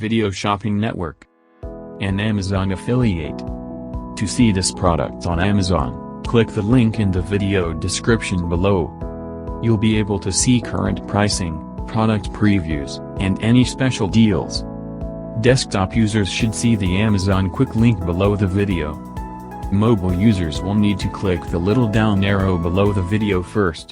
video shopping network. An Amazon affiliate. To see this product on Amazon, click the link in the video description below. You'll be able to see current pricing, product previews, and any special deals. Desktop users should see the Amazon quick link below the video. Mobile users will need to click the little down arrow below the video first.